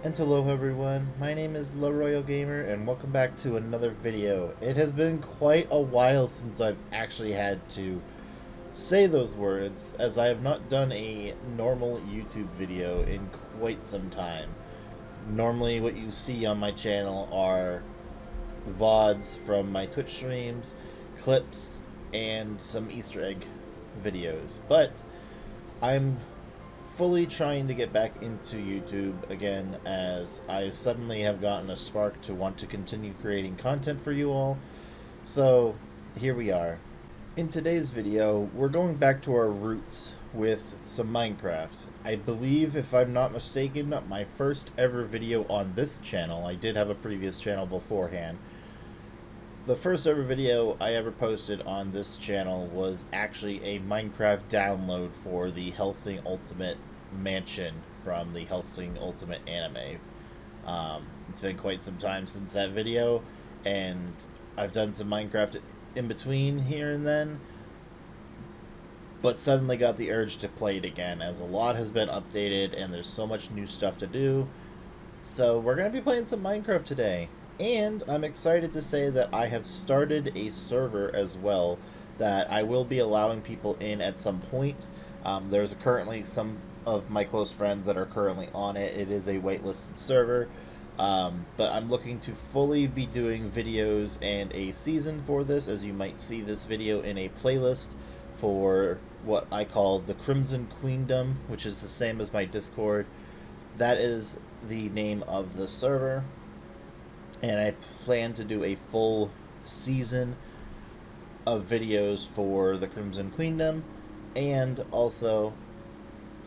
And hello everyone, my name is LeRoyalGamer and welcome back to another video. It has been quite a while since I've actually had to say those words, as I have not done a normal YouTube video in quite some time. Normally what you see on my channel are VODs from my Twitch streams, clips, and some Easter egg videos, but I'm fully trying to get back into YouTube again, as I suddenly have gotten a spark to want to continue creating content for you all. So here we are. In today's video, we're going back to our roots with some Minecraft. I believe, if I'm not mistaken, my first ever video on this channel. I did have a previous channel beforehand. The first ever video I ever posted on this channel was actually a Minecraft download for the Hellsing Ultimate Mansion from the Hellsing Ultimate anime. It's been quite some time since that video, and I've done some Minecraft in between here and then, but suddenly got the urge to play it again, as a lot has been updated and there's so much new stuff to do. So we're going to be playing some Minecraft today. And I'm excited to say that I have started a server as well that I will be allowing people in at some point. There's currently some of my close friends that are currently on it. It is a waitlisted server, but I'm looking to fully be doing videos and a season for this, as you might see this video in a playlist for what I call the Crimson Queendom, which is the same as my Discord. That is the name of the server. And I plan to do a full season of videos for the Crimson Queendom, and also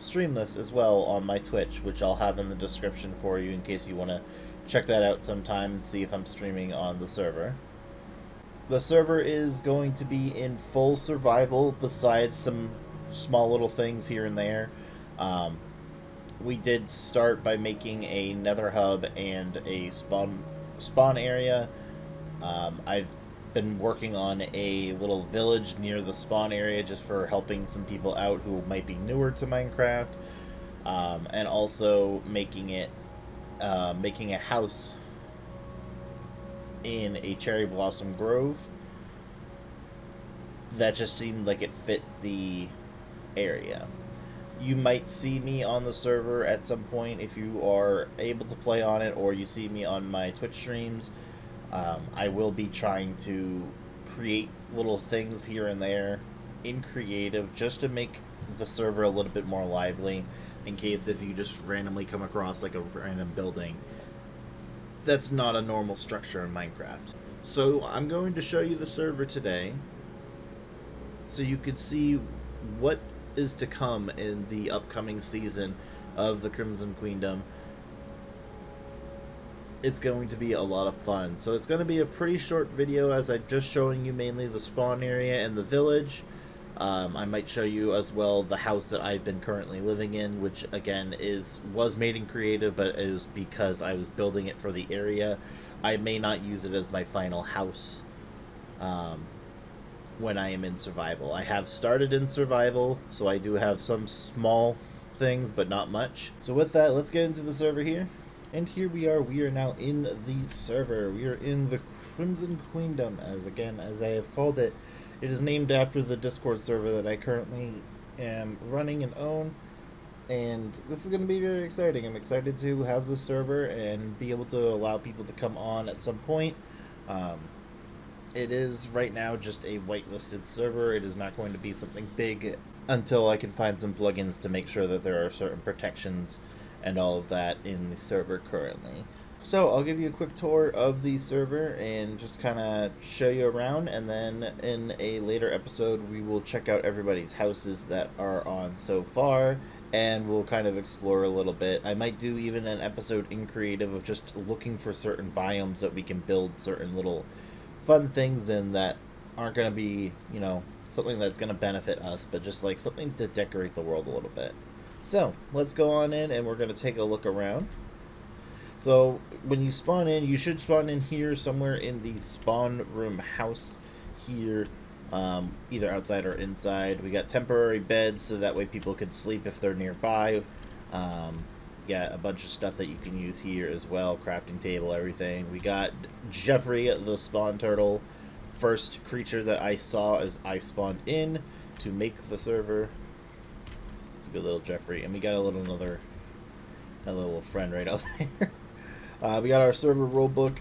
stream this as well on my Twitch, which I'll have in the description for you in case you want to check that out sometime and see if I'm streaming on the server. The server is going to be in full survival, besides some small little things here and there. We did start by making a nether hub and a spawn area. I've been working on a little village near the spawn area just for helping some people out who might be newer to Minecraft, and also making a house in a cherry blossom grove that just seemed like it fit the area. You might see me on the server at some point if you are able to play on it, or you see me on my Twitch streams. I will be trying to create little things here and there in creative just to make the server a little bit more lively, in case if you just randomly come across like a random building that's not a normal structure in Minecraft. So I'm going to show you the server today so you could see what is to come in the upcoming season of the Crimson Queendom. It's going to be a lot of fun. So it's going to be a pretty short video, as I'm just showing you mainly the spawn area and the village. I might show you as well the house that I've been currently living in, which again was made in creative, but is because I was building it for the area. I may not use it as my final house when I am in survival. I have started in survival, so I do have some small things, but not much. So with that, let's get into the server here. And here we are now in the server. We are in the Crimson Queendom, as I have called it. It is named after the Discord server that I currently am running and own. And this is going to be very exciting. I'm excited to have this server and be able to allow people to come on at some point. It is right now just a whitelisted server. It is not going to be something big until I can find some plugins to make sure that there are certain protections and all of that in the server currently. So I'll give you a quick tour of the server and just kind of show you around, and then in a later episode we will check out everybody's houses that are on so far, and we'll kind of explore a little bit. I might do even an episode in creative of just looking for certain biomes that we can build certain little fun things in that aren't going to be, you know, something that's going to benefit us, but just like something to decorate the world a little bit. So let's go on in and we're going to take a look around. So when you spawn in, you should spawn in here somewhere in the spawn room house here, either outside or inside. We got temporary beds so that way people can sleep if they're nearby. got a bunch of stuff that you can use here as well, crafting table, everything. We got Jeffrey the spawn turtle, first creature that I saw as I spawned in to make the server. It's a good little Jeffrey. And we got a little friend right out there. We got our server rulebook,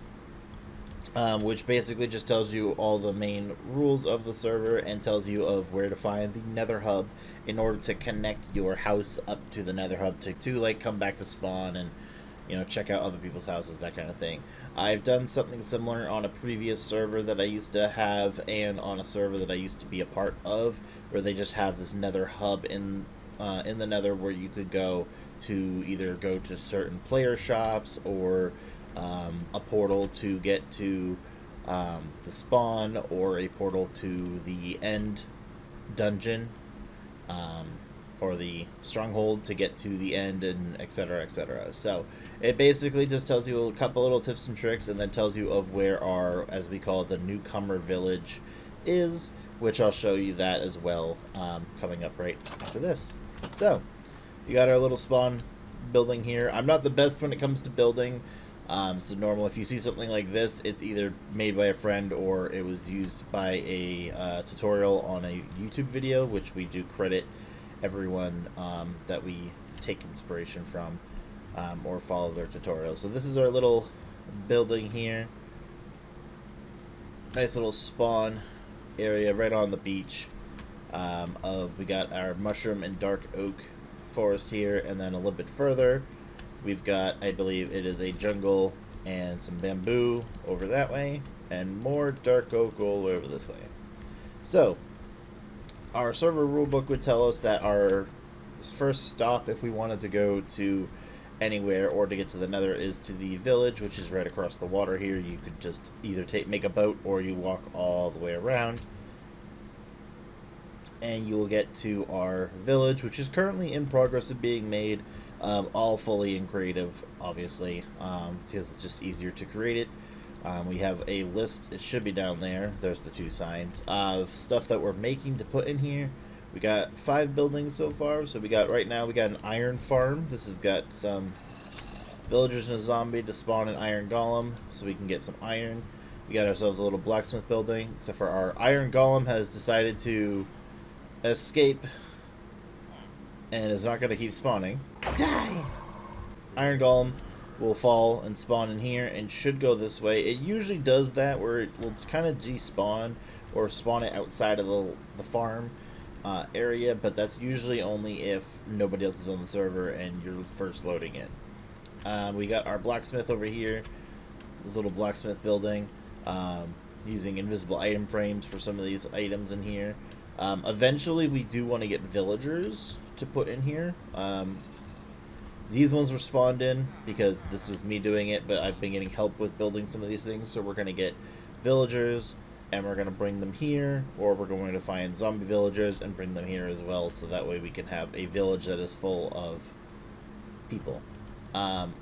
which basically just tells you all the main rules of the server and tells you of where to find the nether hub in order to connect your house up to the nether hub to like come back to spawn and, you know, check out other people's houses, that kind of thing. I've done something similar on a previous server that I used to have and on a server that I used to be a part of, where they just have this nether hub in the nether where you could go to either go to certain player shops or a portal to get to the spawn, or a portal to the end dungeon, or the stronghold to get to the end, and etc, etc. So it basically just tells you a couple little tips and tricks, and then tells you of where our, as we call it, the newcomer village is, which I'll show you that as well coming up right after this. So you got our little spawn building here. I'm not the best when it comes to building. So normal, if you see something like this, it's either made by a friend or it was used by a tutorial on a YouTube video, which we do credit everyone that we take inspiration from or follow their tutorials. So this is our little building here. Nice little spawn area right on the beach. We got our mushroom and dark oak forest here, and then a little bit further we've got, I believe it is a jungle and some bamboo over that way, and more dark oak all over this way. So our server rulebook would tell us that our first stop, if we wanted to go to anywhere or to get to the nether, is to the village, which is right across the water here. You could just either make a boat or you walk all the way around, and you will get to our village, which is currently in progress of being made, all fully in creative, obviously, because it's just easier to create it. We have a list, it should be down there, there's the 2 signs, of stuff that we're making to put in here. We got 5 buildings so far. So we got, right now, we got an iron farm. This has got some villagers and a zombie to spawn an iron golem, so we can get some iron. We got ourselves a little blacksmith building, except for our iron golem has decided to escape and is not going to keep spawning. Die! Iron golem will fall and spawn in here and should go this way. It usually does that, where it will kind of despawn or spawn it outside of the farm area, but that's usually only if nobody else is on the server and you're first loading in. We got our blacksmith over here, this little blacksmith building, using invisible item frames for some of these items in here. Eventually we do want to get villagers to put in here. These ones were spawned in because this was me doing it, but I've been getting help with building some of these things, so we're going to get villagers and we're going to bring them here, or we're going to find zombie villagers and bring them here as well, so that way we can have a village that is full of people.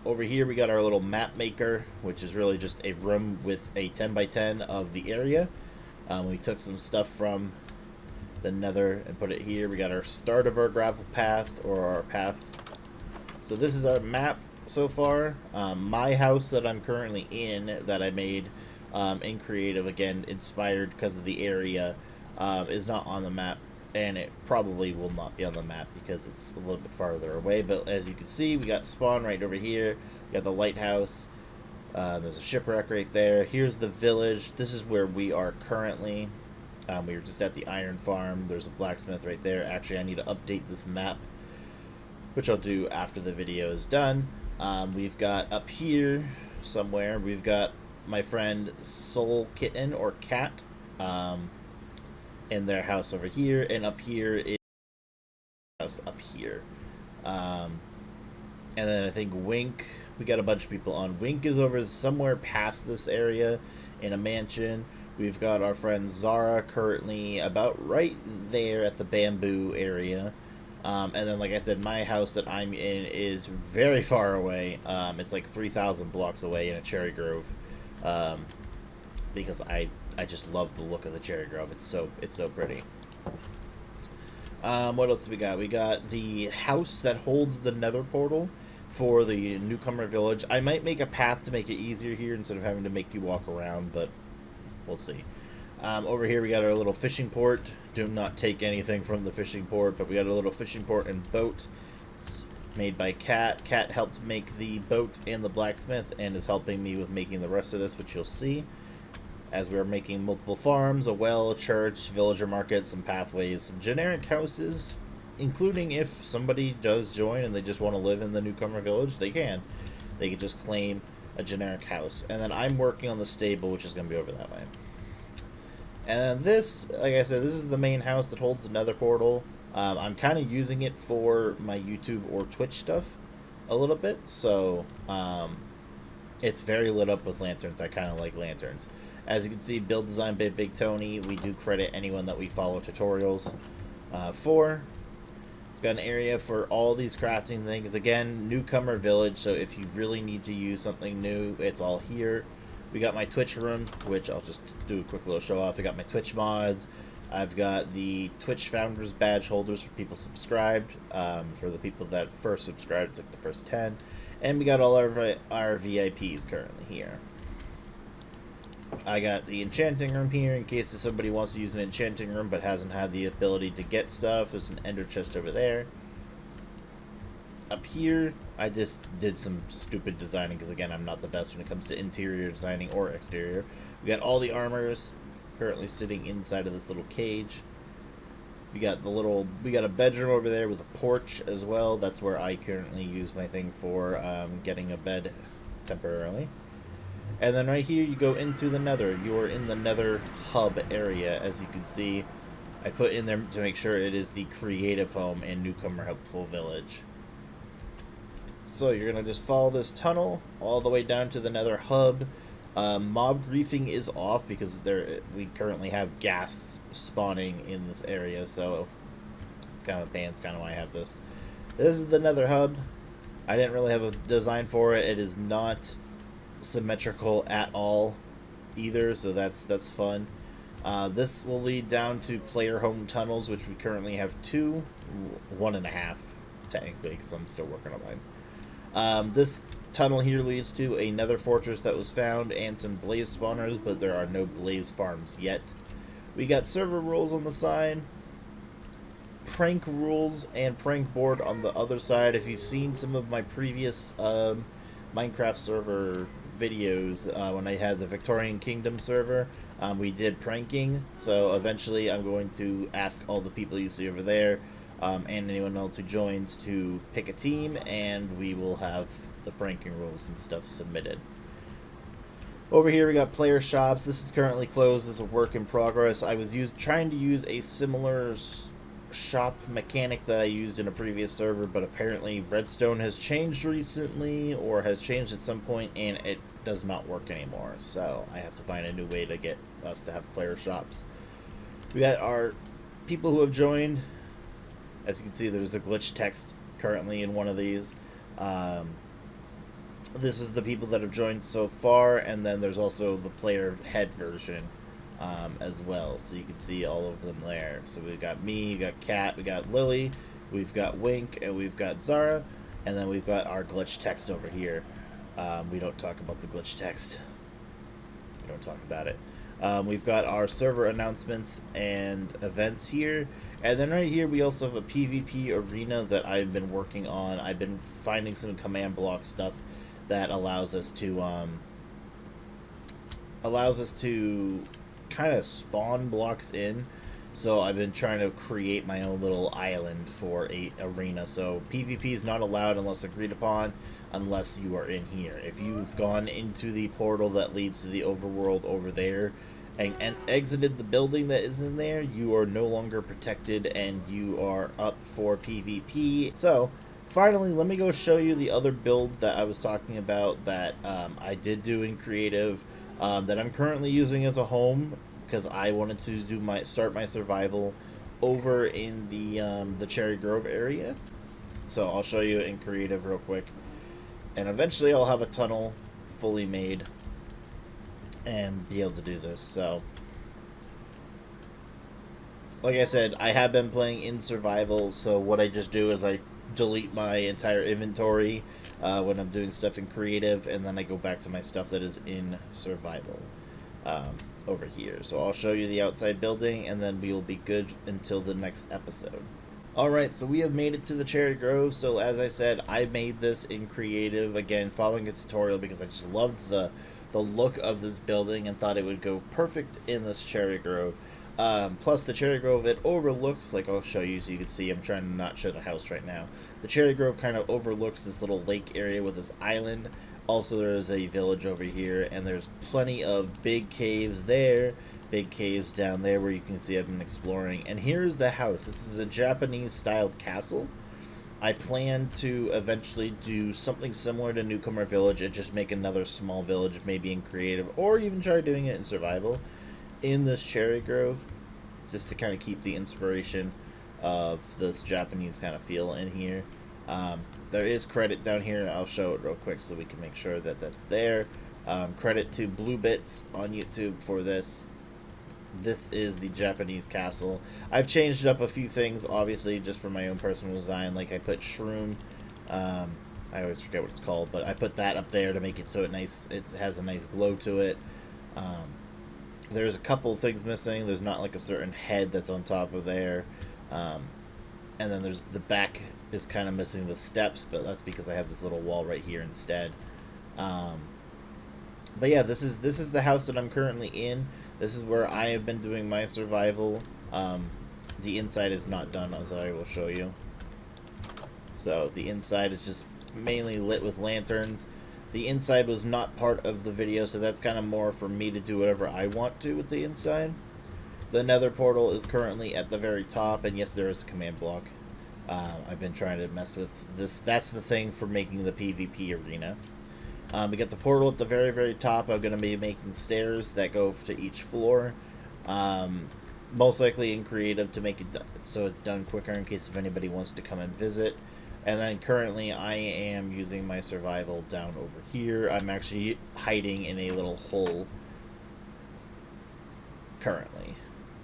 Over here we got our little map maker, which is really just a room with a 10x10 of the area. We took some stuff from the nether and put it here. We got our start of our gravel path, or our path. So this is our map so far. My house that I'm currently in, that I made in creative, again inspired because of the area, is not on the map, and it probably will not be on the map because it's a little bit farther away. But as you can see, we got spawn right over here. We got the lighthouse. There's a shipwreck right there. Here's the village. This is where we are currently. We were just at the iron farm. There's a blacksmith right there. Actually, I need to update this map, which I'll do after the video is done. We've got up here somewhere, we've got my friend Soul Kitten or Cat in their house over here, and up here is house up here. And then I think Wink, we got a bunch of people on. Wink is over somewhere past this area in a mansion. We've got our friend Zara currently about right there at the bamboo area. And then, like I said, my house that I'm in is very far away. It's like 3,000 blocks away in a cherry grove, because I just love the look of the cherry grove. It's so pretty. What else do we got? We got the house that holds the nether portal for the newcomer village. I might make a path to make it easier here instead of having to make you walk around, but we'll see. Over here we got our little fishing port. Do not take anything from the fishing port, but we got a little fishing port and boat. It's made by Kat. Kat helped make the boat and the blacksmith and is helping me with making the rest of this, which you'll see. As we are making multiple farms, a well, a church, villager market, some pathways, some generic houses, including if somebody does join and they just want to live in the newcomer village, they can. They can just claim a generic house. And then I'm working on the stable, which is going to be over that way. And this, like I said, this is the main house that holds the nether portal. I'm kind of using it for my YouTube or Twitch stuff a little bit, so it's very lit up with lanterns. I kind of like lanterns. As you can see, build design by Big Tony. We do credit anyone that we follow tutorials for. It's got an area for all these crafting things. Again, newcomer village, so if you really need to use something new, it's all here. We got my Twitch room, which I'll just do a quick little show off. I got my Twitch mods. I've got the Twitch Founders badge holders for people subscribed. For the people that first subscribed, it's like the first 10. And we got all our VIPs currently here. I got the enchanting room here in case if somebody wants to use an enchanting room but hasn't had the ability to get stuff. There's an ender chest over there. Up here, I just did some stupid designing because, again, I'm not the best when it comes to interior designing or exterior. We got all the armors currently sitting inside of this little cage. We got a bedroom over there with a porch as well. That's where I currently use my thing for getting a bed temporarily. And then right here you go into the nether. You're in the nether hub area, as you can see. I put in there to make sure it is the creative home and newcomer helpful village. So you're going to just follow this tunnel all the way down to the nether hub. Mob griefing is off because we currently have ghasts spawning in this area, so it's kind of a pain. It's kind of why I have this. This is the nether hub. I didn't really have a design for it. It is not symmetrical at all either, so that's fun. This will lead down to player home tunnels, which we currently have 2, 1.5 technically, because I'm still working on mine. This tunnel here leads to a nether fortress that was found and some blaze spawners, but there are no blaze farms yet. We got server rules on the side, prank rules and prank board on the other side. If you've seen some of my previous Minecraft server videos, when I had the Victorian Kingdom server, we did pranking, so eventually I'm going to ask all the people you see over there and anyone else who joins to pick a team, and we will have the pranking rules and stuff submitted. Over here we got player shops. This is currently closed. This is a work in progress. I was trying to use a similar shop mechanic that I used in a previous server, but apparently Redstone has changed recently, or has changed at some point, and it does not work anymore. So I have to find a new way to get us to have player shops. We got our people who have joined. As you can see, there's a glitch text currently in one of these. This is the people that have joined so far, and then there's also the player head version as well, so you can see all of them there. So we've got me, we got Kat, we got Lily, we've got Wink, and we've got Zara, and then we've got our glitch text over here. We don't talk about the glitch text. We don't talk about it. We've got our server announcements and events here, and then right here we also have a PvP arena that I've been working on. I've been finding some command block stuff that allows us to kind of spawn blocks in. So I've been trying to create my own little island for a arena. So PvP is not allowed unless agreed upon, unless you are in here. If you've gone into the portal that leads to the overworld over there and exited the building that is in there, you are no longer protected and you are up for PvP. So finally, let me go show you the other build that I was talking about that I did do in creative, that I'm currently using as a home because I wanted to start my survival over in the Cherry Grove area. So I'll show you in creative real quick, and eventually I'll have a tunnel fully made and be able to do this. So like I said, I have been playing in survival, so what I just do is I delete my entire inventory, when I'm doing stuff in creative, and then I go back to my stuff that is in survival over here. So I'll show you the outside building, and then we will be good until the next episode. Alright, so we have made it to the Cherry Grove. So as I said, I made this in creative, again, following a tutorial because I just loved the look of this building and thought it would go perfect in this Cherry Grove. Plus the Cherry Grove, it overlooks, like I'll show you so you can see, I'm trying to not show the house right now. The Cherry Grove kind of overlooks this little lake area with this island. Also there is a village over here, and there's plenty of big caves there, big caves down there where you can see I've been exploring. And here's the house. This is a Japanese styled castle. I plan to eventually do something similar to Newcomer Village and just make another small village, maybe in creative, or even try doing it in survival in this Cherry Grove, just to kind of keep the inspiration of this Japanese kind of feel in here. There is credit down here. I'll show it real quick so we can make sure that that's there. Credit to Blue Bits on YouTube for this. This is the Japanese castle. I've changed up a few things, obviously, just for my own personal design. Like I put shroom. I always forget what it's called, but I put that up there to make it so it has a nice glow to it. There's a couple things missing. There's not like a certain head that's on top of there. And then there's the back is kind of missing the steps, but that's because I have this little wall right here instead. But yeah, this is the house that I'm currently in. This is where I have been doing my survival. The inside is not done, as I will show you. So the inside is just mainly lit with lanterns. The inside was not part of the video, so that's kind of more for me to do whatever I want to with the inside. The nether portal is currently at the very top, and yes, there is a command block. I've been trying to mess with this. That's the thing for making the PvP arena. We got the portal at the very, very top. I'm going to be making stairs that go to each floor. Most likely in creative to make it so it's done quicker in case if anybody wants to come and visit. And then currently I am using my survival down over here. I'm actually hiding in a little hole currently.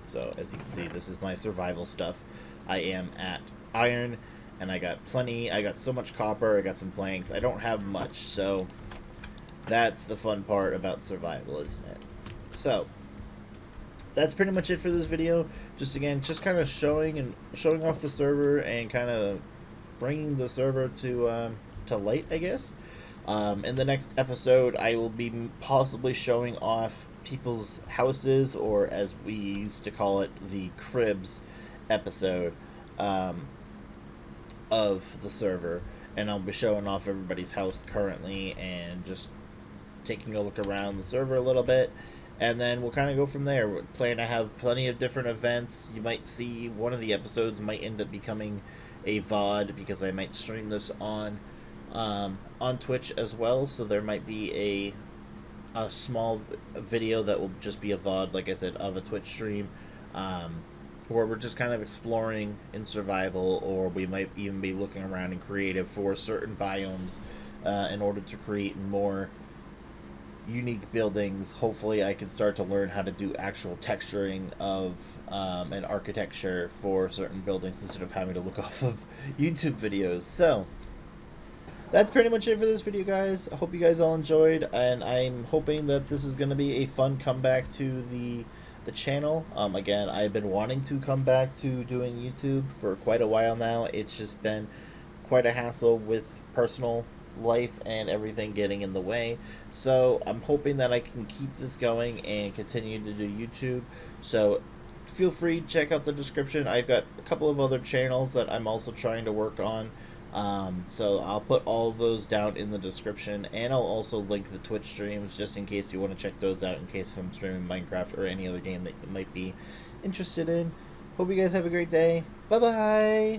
So as you can see, this is my survival stuff. I am at iron, and I got so much copper, I got some planks. I don't have much, so that's the fun part about survival, isn't it? So that's pretty much it for this video. Just kind of showing off the server and kind of bringing the server to light, I guess. In the next episode, I will be possibly showing off people's houses, or as we used to call it, the cribs episode of the server. And I'll be showing off everybody's house currently and just taking a look around the server a little bit. And then we'll kind of go from there. We're planning to have plenty of different events. You might see one of the episodes might end up becoming a VOD, because I might stream this on Twitch as well. So there might be a small video that will just be a VOD, like I said, of a Twitch stream, where we're just kind of exploring in survival, or we might even be looking around in creative for certain biomes in order to create more unique buildings. Hopefully I can start to learn how to do actual texturing of an architecture for certain buildings instead of having to look off of YouTube videos. So that's pretty much it for this video, guys. I hope you guys all enjoyed, and I'm hoping that this is going to be a fun comeback to the channel. Again, I've been wanting to come back to doing YouTube for quite a while now. It's just been quite a hassle with personal life and everything getting in the way. So I'm hoping that I can keep this going and continue to do YouTube. So feel free to check out the description. I've got a couple of other channels that I'm also trying to work on. So I'll put all of those down in the description, and I'll also link the Twitch streams just in case you want to check those out in case I'm streaming Minecraft or any other game that you might be interested in. Hope you guys have a great day. Bye bye.